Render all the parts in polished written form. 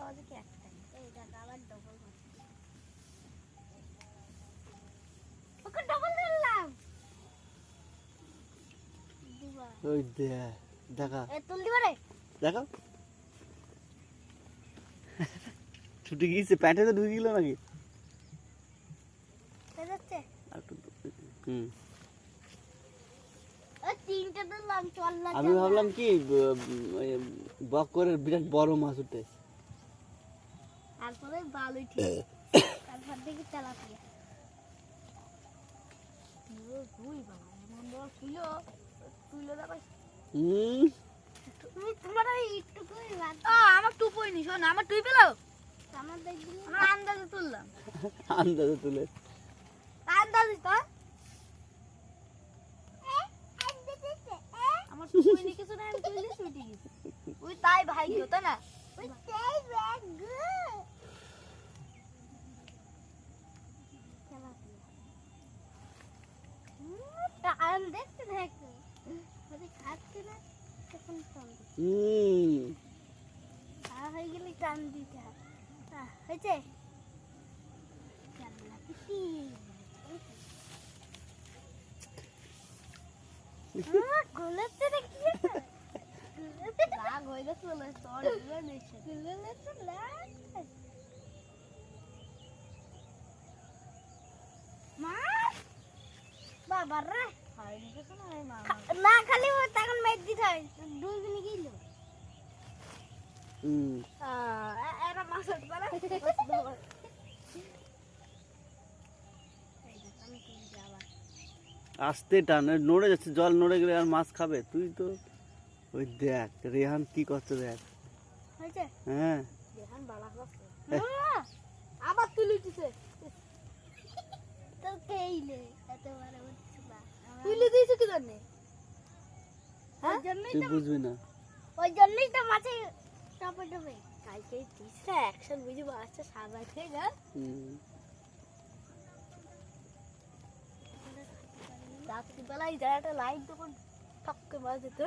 পাওয়া যায় কি একটাই। এই দেখ আবার ডবল হচ্ছে। ওকে ডবল দিলাম। দিবা। ওই দেখা। এ তুল দিবা রে। দেখো। ছুটি গিয়েছে প্যান্টে তো ঢুকে গেল নাকি? যাচ্ছে। হুম। তিনটে দিলাম চল্লা। আমি ভাবলাম কি বক্করের বিরাট বড় মাছ উঠে। তারপরে বালুই ঠিক। তারপর দেখি তেলাপিয়া। তুই বাবা এমন বড় তুইলো দেখো। তুমি তোমার ওই টুকুই বাদ। আমার টুকুই নি শোন আমার টুই পেলো। আমার দেখবি আমার আন্দাজে তুললাম। আন্দাজে তুলে। আন্দাজে তো। আমার টুকুই নি কিছু না আমি তুইলে ছুটি গেছি। ওই তাই ভাগ্য তাই না? ওই তাই ভাগ্য। টান দেখতে দেখতে যদি খাচ্ছে না তখন টান হয়ে গেলে টান দিতে হয় হয়েছে গোলাতে দেখি রাগ হয়ে গেছে বাবা রে না খালি তখন মেট দিতে হয় দুইজনে গেল এরা মাছ আস্তে টান নড়ে যাচ্ছে জল নড়ে গেলে আর মাছ খাবে তুই তো ওই দেখ রেহান কি করছে দেখ হ্যাঁ রেহান বাড়া করছে আবার তুলে দিছে তো কেইলে এতবারে উঠছলা তুলে দিয়েছে কি জানে হ্যাঁ তুই বুঝবি না ওই জন্যই তো মাছে টপে টপে কালকে দিছে অ্যাকশন বুঝি মাছটা সাদা খেয়ে গেল রাত্রিবেলায় জায়গাটা লাইট যখন ঠককে মাছ দিত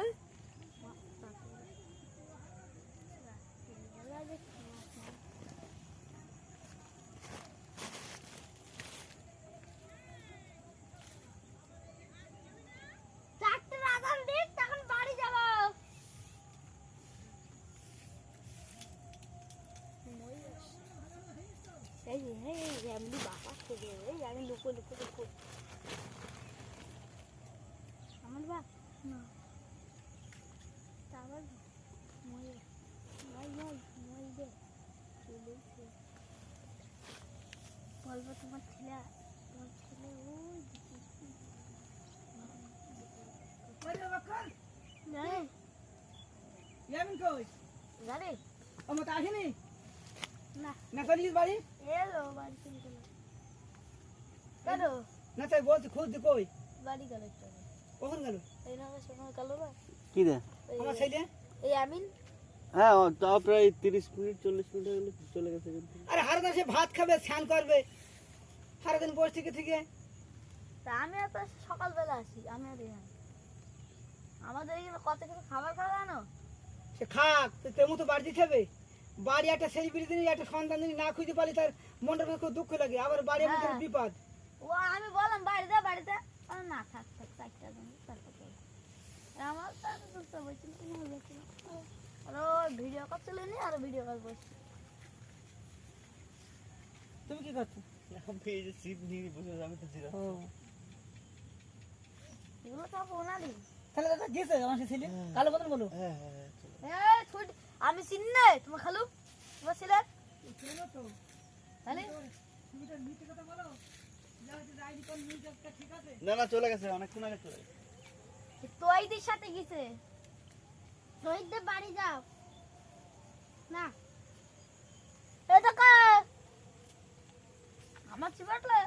আমি লুকো আমার বাপ না তারপর বলবো তোমার ছেলে ওই জানে আমার তো আসেনি না না করি বাড়ি এলো বাড়ি চলে গেল কেন না তাই বলছি খুঁজ কই বাড়ি গেল কখন গেল এই না সময় গেল না কি রে আমার ছেলে এই আমিন হ্যাঁ তাও প্রায় 30 মিনিট 40 মিনিট হয়ে গেল চলে গেছে কিন্তু আরে হারদান সে ভাত খাবে স্নান করবে সারাদিন বসে থেকে তা আমি এত সকালবেলা আসি আমি আর রেহান আমাদের এখানে কত কিছু খাবার খাওয়া জানো সে খাক তেমন তো বাড়ি দিতে হবে বাড়ি একটা সেলিব্রিটি একটা সন্তান যদি না খুঁজে পালি তার মনটার মধ্যে খুব দুঃখ লাগে আবার বাড়ির মধ্যে বিপদ ও আমি বললাম বাড়িতে না থাক চারটা দিন তারপর আমার তার দুঃখ বলছিল আরো ভিডিও করছিল নি আর ভিডিও কল বসছি তুমি কি করছো আমি এই যে সিপ নিয়ে বসে আমি তো জিরা এগুলো সব ওনারই তাহলে দাদা গেছে আমার ছেলে কালো বদন বলো হ্যাঁ আমি চিনি না তোমার খালু তোমার ছেলে তাহলে না চলে গেছে অনেকক্ষণ আগে চলে গেছে তোইদের সাথে গেছে তোইদের বাড়ি যাও না এটা কা আমার চিবাটলে